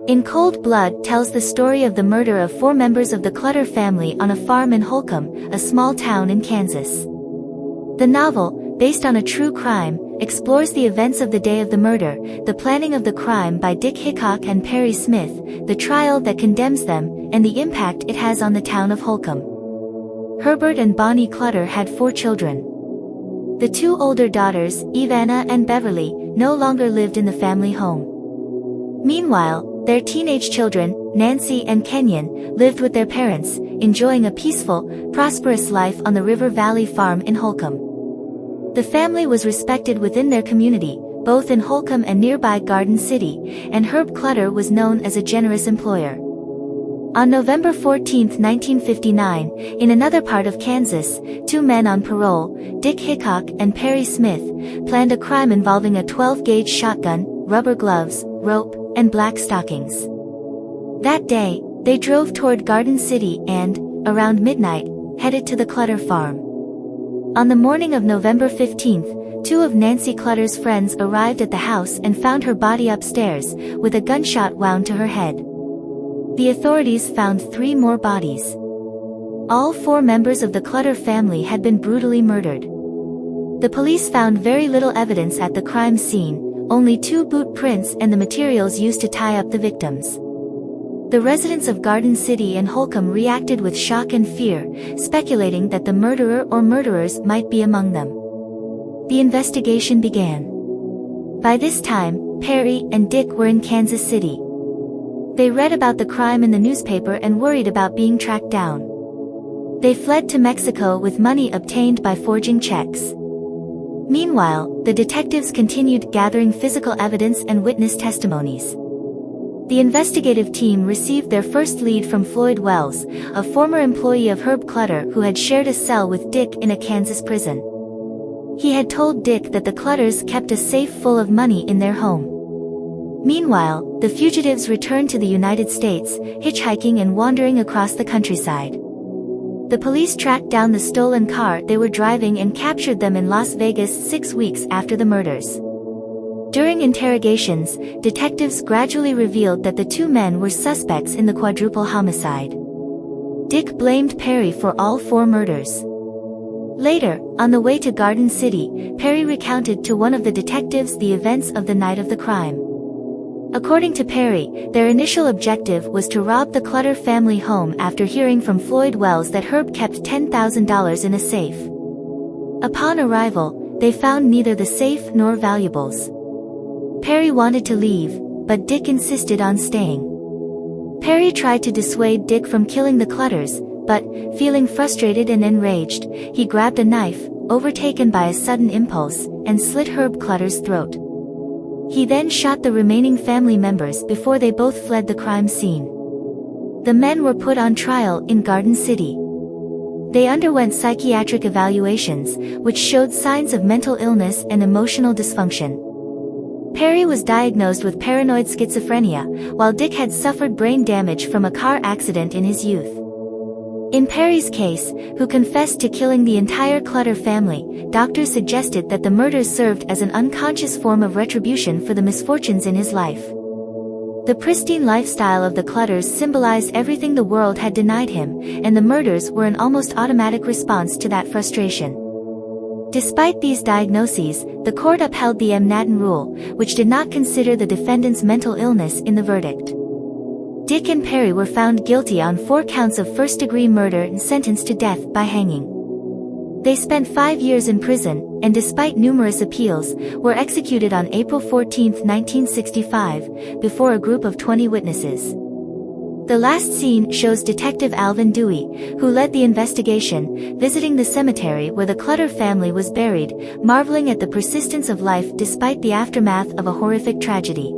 In Cold Blood tells the story of the murder of 4 members of the Clutter family on a farm in Holcomb, a small town in Kansas. The novel, based on a true crime, explores the events of the day of the murder, the planning of the crime by Dick Hickock and Perry Smith, the trial that condemns them, and the impact it has on the town of Holcomb. Herbert and Bonnie Clutter had 4 children. The 2 older daughters, Ivana and Beverly, no longer lived in the family home. Meanwhile, their teenage children, Nancy and Kenyon, lived with their parents, enjoying a peaceful, prosperous life on the River Valley farm in Holcomb. The family was respected within their community, both in Holcomb and nearby Garden City, and Herb Clutter was known as a generous employer. On November 14, 1959, in another part of Kansas, 2 men on parole, Dick Hickock and Perry Smith, planned a crime involving a 12-gauge shotgun, rubber gloves, rope, and black stockings. That day, they drove toward Garden City and, around midnight, headed to the Clutter farm. On the morning of November 15, 2 of Nancy Clutter's friends arrived at the house and found her body upstairs, with a gunshot wound to her head. The authorities found 3 more bodies. All 4 members of the Clutter family had been brutally murdered. The police found very little evidence at the crime scene, only 2 boot prints and the materials used to tie up the victims. The residents of Garden City and Holcomb reacted with shock and fear, speculating that the murderer or murderers might be among them. The investigation began. By this time, Perry and Dick were in Kansas City. They read about the crime in the newspaper and worried about being tracked down. They fled to Mexico with money obtained by forging checks. Meanwhile, the detectives continued gathering physical evidence and witness testimonies. The investigative team received their first lead from Floyd Wells, a former employee of Herb Clutter who had shared a cell with Dick in a Kansas prison. He had told Dick that the Clutters kept a safe full of money in their home. Meanwhile, the fugitives returned to the United States, hitchhiking and wandering across the countryside. The police tracked down the stolen car they were driving and captured them in Las Vegas 6 weeks after the murders. During interrogations, detectives gradually revealed that the 2 men were suspects in the quadruple homicide. Dick blamed Perry for all 4 murders. Later, on the way to Garden City, Perry recounted to one of the detectives the events of the night of the crime. According to Perry, their initial objective was to rob the Clutter family home after hearing from Floyd Wells that Herb kept $10,000 in a safe. Upon arrival, they found neither the safe nor valuables. Perry wanted to leave, but Dick insisted on staying. Perry tried to dissuade Dick from killing the Clutters, but, feeling frustrated and enraged, he grabbed a knife, overtaken by a sudden impulse, and slit Herb Clutter's throat. He then shot the remaining family members before they both fled the crime scene. The men were put on trial in Garden City. They underwent psychiatric evaluations, which showed signs of mental illness and emotional dysfunction. Perry was diagnosed with paranoid schizophrenia, while Dick had suffered brain damage from a car accident in his youth. In Perry's case, who confessed to killing the entire Clutter family, doctors suggested that the murders served as an unconscious form of retribution for the misfortunes in his life. The pristine lifestyle of the Clutters symbolized everything the world had denied him, and the murders were an almost automatic response to that frustration. Despite these diagnoses, the court upheld the M. Natten rule, which did not consider the defendant's mental illness in the verdict. Dick and Perry were found guilty on 4 counts of first-degree murder and sentenced to death by hanging. They spent 5 years in prison, and despite numerous appeals, were executed on April 14, 1965, before a group of 20 witnesses. The last scene shows Detective Alvin Dewey, who led the investigation, visiting the cemetery where the Clutter family was buried, marveling at the persistence of life despite the aftermath of a horrific tragedy.